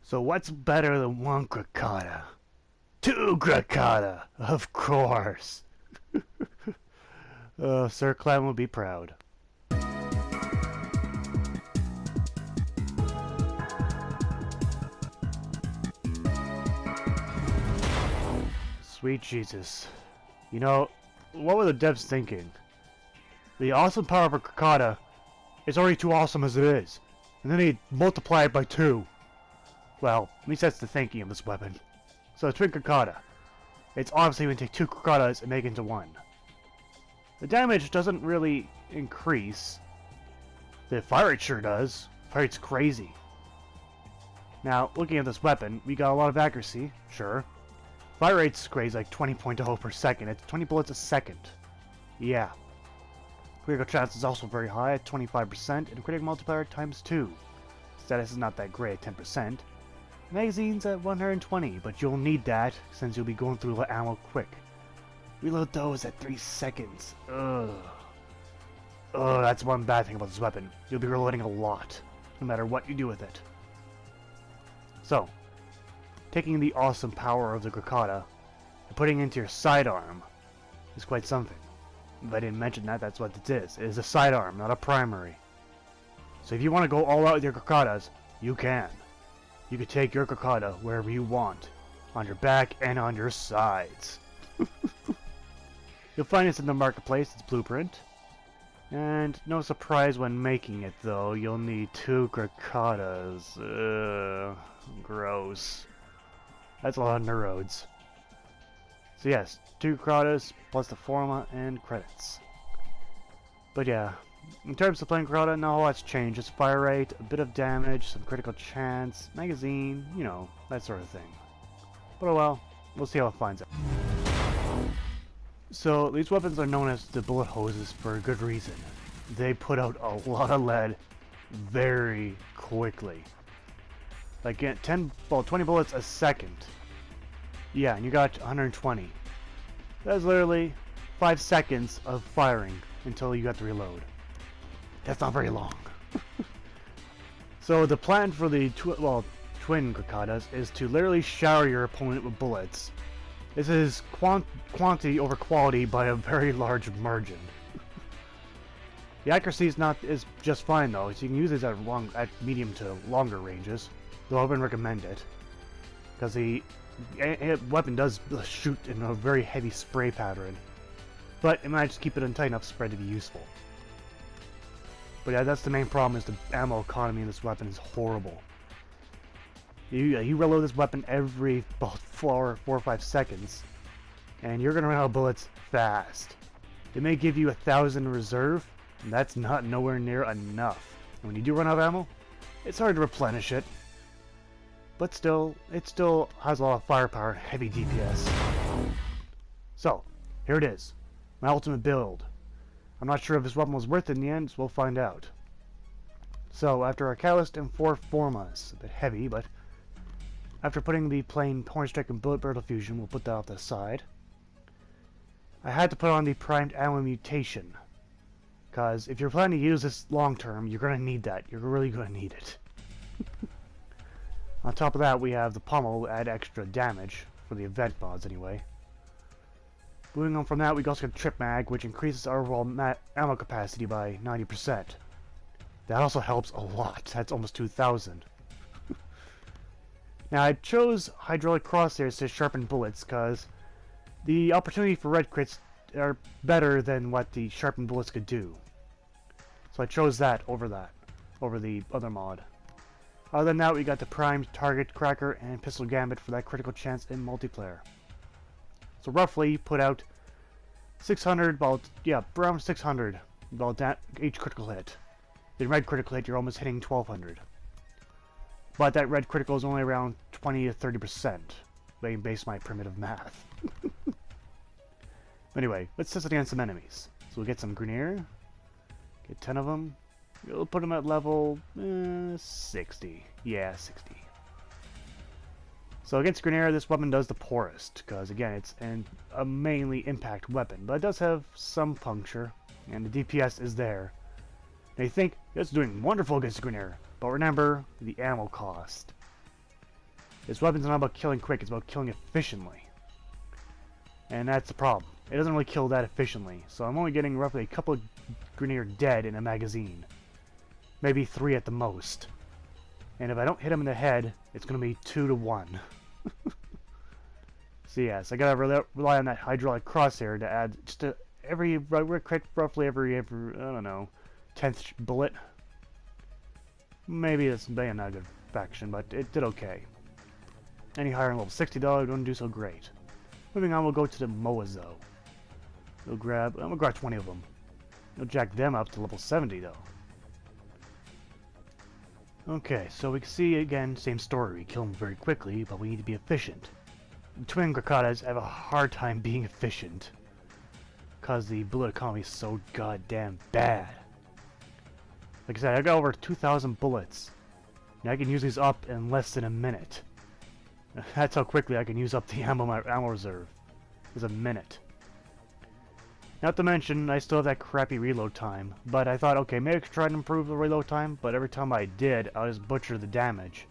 So what's better than one Grakata? Two Grakata, of course. Sir Clem will be proud. Sweet Jesus. You know, what were the devs thinking? The awesome power of a Grakata is already too awesome as it is, and then they multiply it by 2. Well, at least that's the thinking of this weapon. So, Twin Grakata. It's obviously going to take 2 Grakatas and make it into 1. The damage doesn't really increase. The fire rate sure does. Fire rate's crazy. Now, looking at this weapon, we got a lot of accuracy, sure. Fire rate's crazy, like 20.0 per second. It's 20 bullets a second. Yeah. Critical chance is also very high at 25%, and critical multiplier times 2. Status is not that great at 10%. Magazine's at 120, but you'll need that since you'll be going through the ammo quick. Reload those at 3 seconds. Ugh. Ugh, that's one bad thing about this weapon. You'll be reloading a lot, no matter what you do with it. So, taking the awesome power of the Grakata and putting it into your sidearm is quite something. If I didn't mention that, that's what it is. It is a sidearm, not a primary. So if you want to go all out with your Grakatas, you can. You can take your Grakata wherever you want, on your back and on your sides. You'll find this in the marketplace, it's blueprint. And no surprise when making it though, you'll need 2 Grakatas. Ugh, gross. That's a lot of neurodes. So yes, 2 Grakatas plus the forma and credits. But yeah, in terms of playing Grakata, not a lot's changed. Just fire rate, a bit of damage, some critical chance, magazine, you know, that sort of thing. But oh well, we'll see how it finds out. So these weapons are known as the bullet hoses for a good reason. They put out a lot of lead very quickly. Like 20 bullets a second. Yeah, and you got 120. That's literally 5 seconds of firing until you got to reload. That's not very long. So the plan for the twin Grakatas is to literally shower your opponent with bullets. This is quantity over quality by a very large margin. The accuracy is just fine though, so you can use this at medium to longer ranges. Though I wouldn't recommend it, because the weapon does shoot in a very heavy spray pattern. But it might just keep it in tight enough spread to be useful. But yeah, that's the main problem, is the ammo economy in this weapon is horrible. You reload this weapon every about 4 or 5 seconds, and you're gonna run out of bullets fast. It may give you 1,000 reserve, and that's not nowhere near enough. And when you do run out of ammo, it's hard to replenish it. But still, it still has a lot of firepower and heavy DPS. So, here it is. My ultimate build. I'm not sure if this weapon was worth it in the end, so we'll find out. So, after a catalyst and 4 formas, a bit heavy, but after putting the plain Horn Strike and Bullet Barrel Fusion, we'll put that off the side. I had to put on the primed ammo mutation, because if you're planning to use this long term, you're going to need that. You're really going to need it. On top of that, we have the pommel to add extra damage, for the event mods anyway. Moving on from that, we also got Trip Mag, which increases our overall ammo capacity by 90%. That also helps a lot. That's almost 2,000. Now, I chose hydraulic crosshairs to sharpen bullets, because the opportunity for red crits are better than what the sharpened bullets could do. So I chose that over the other mod. Other than that, we got the primed target cracker and pistol gambit for that critical chance in multiplayer. So roughly, put out 600, around 600 each critical hit. The red critical hit, you're almost hitting 1,200. But that red critical is only around 20 to 30%, based on my primitive math. Anyway, let's test it against some enemies. So we'll get some Grenier, get 10 of them. We'll put them at level 60. Yeah, 60. So against Grenier, this weapon does the poorest, because again, it's a mainly impact weapon, but it does have some puncture, and the DPS is there. Now you think, it's doing wonderful against Grenier, but remember the ammo cost. This weapon's not about killing quick, it's about killing efficiently. And that's the problem. It doesn't really kill that efficiently, so I'm only getting roughly a couple of grenadier dead in a magazine. Maybe 3 at the most. And if I don't hit him in the head, it's going to be 2 to 1. So yes, I gotta rely on that hydraulic crosshair to add just roughly every I don't know, 10th bullet. Maybe it's not a good faction, but it did okay. Any higher in level 60 though, it wouldn't do so great. Moving on, we'll go to the MOAs though. I'm gonna grab 20 of them. We'll jack them up to level 70 though. Okay, so we can see again, same story. We kill them very quickly, but we need to be efficient. The Twin Grakatas have a hard time being efficient because the bullet economy is so goddamn bad. Like I said, I got over 2,000 bullets. And I can use these up in less than a minute. That's how quickly I can use up the ammo reserve. Is a minute. Not to mention, I still have that crappy reload time. But I thought, okay, maybe I could try to improve the reload time. But every time I did, I just butchered the damage.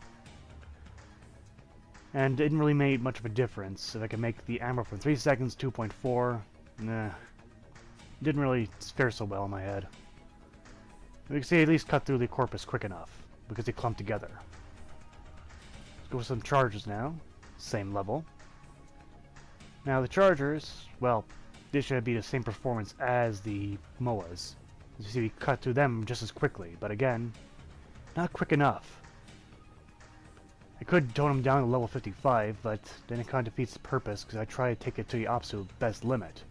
And it didn't really make much of a difference. If I could make the ammo from 3 seconds, 2.4, nah. Didn't really fare so well in my head. We can see at least cut through the corpus quick enough, because they clump together. Let's go with some charges now. Same level. Now the chargers, well, they should be the same performance as the MOAs. As you see, we cut through them just as quickly, but again, not quick enough. I could tone them down to level 55, but then it kind of defeats the purpose because I try to take it to the absolute best limit.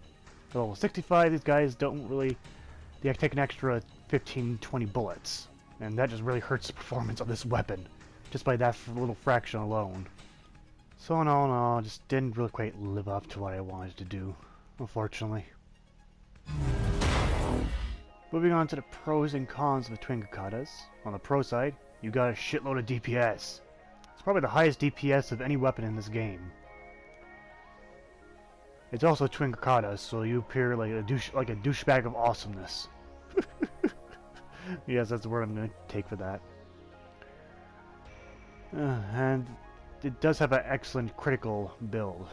At level 65, these guys don't really... They take an extra 15-20 bullets, and that just really hurts the performance of this weapon, just by that little fraction alone. So in all, just didn't really quite live up to what I wanted to do, unfortunately. Moving on to the pros and cons of the Twin Grakatas. On the pro side, you got a shitload of DPS. It's probably the highest DPS of any weapon in this game. It's also Twin Grakatas, so you appear like a douchebag of awesomeness. Yes, that's the word I'm going to take for that. And it does have an excellent critical build.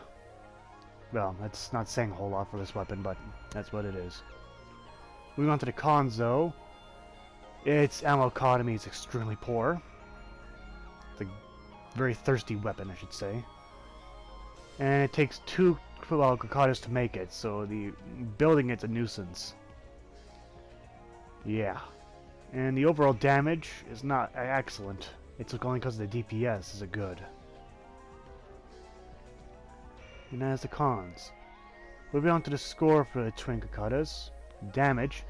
Well, that's not saying a whole lot for this weapon, but that's what it is. Moving on to the cons, though. Its ammo economy is extremely poor. It's a very thirsty weapon, I should say. And it takes 2 Grakatas to make it, so the building it's a nuisance. Yeah. And the overall damage is not excellent. It's only because of the DPS is it good. And that's the cons. Moving on to the score for the Twin Grakatas. Damage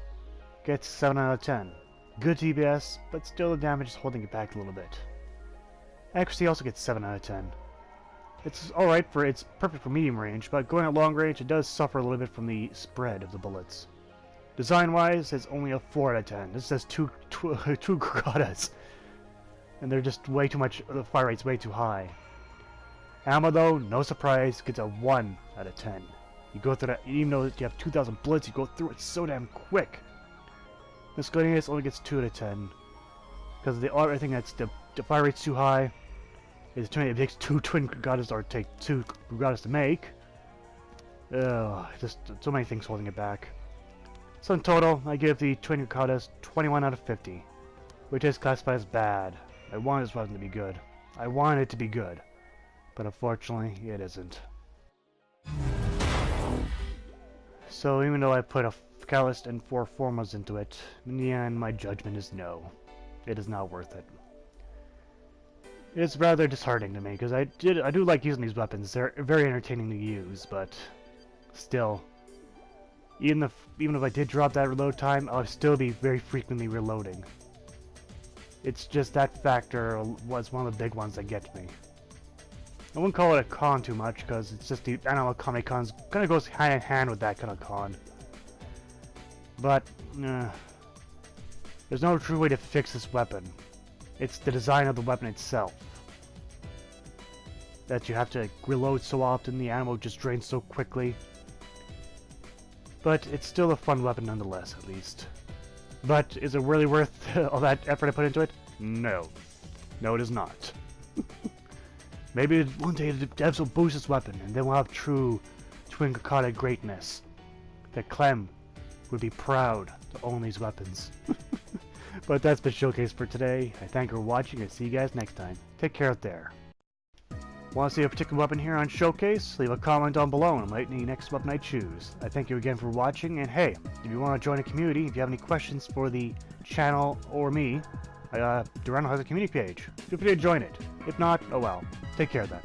gets 7 out of 10. Good DPS, but still the damage is holding it back a little bit. Accuracy also gets 7 out of 10. It's alright it's perfect for medium range, but going at long range it does suffer a little bit from the spread of the bullets. Design-wise, it's only a 4 out of 10. This says two Grakatas. And they're just way too much, the fire rate's way too high. Ammo though, no surprise, gets a 1 out of 10. You go through that, even though you have 2,000 bullets, you go through it so damn quick. Miscellaneous only gets 2 out of 10. Because the other thing that's the fire rate's too high. It takes 2 Twin Grakatas, or take 2 Grakatas to make. Just so many things holding it back. So in total, I give the Twin Grakatas 21 out of 50, which is classified as bad. I wanted this weapon to be good. I wanted it to be good, but unfortunately, it isn't. So even though I put a Catalyst and 4 Formas into it, in the end, my judgment is no. It is not worth it. It's rather disheartening to me, because I do like using these weapons. They're very entertaining to use, but still, even if I did drop that reload time, I'll still be very frequently reloading. It's just that factor was one of the big ones that gets me. I wouldn't call it a con too much, because it's just the animal comic cons kind of goes hand in hand with that kind of con. But there's no true way to fix this weapon. It's the design of the weapon itself. That you have to reload so often, the ammo just drains so quickly. But it's still a fun weapon nonetheless, at least. But is it really worth all that effort I put into it? No. No, it is not. Maybe one day the devs will boost this weapon, and then we'll have true Twin Grakata greatness. That Clem would be proud to own these weapons. But that's been Showcase for today. I thank you for watching, and see you guys next time. Take care out there. Want to see a particular weapon here on Showcase? Leave a comment down below and I might need the next weapon I choose. I thank you again for watching, and hey, if you want to join a community, if you have any questions for the channel or me, Durandal has a community page. Feel free to join it. If not, oh well. Take care then.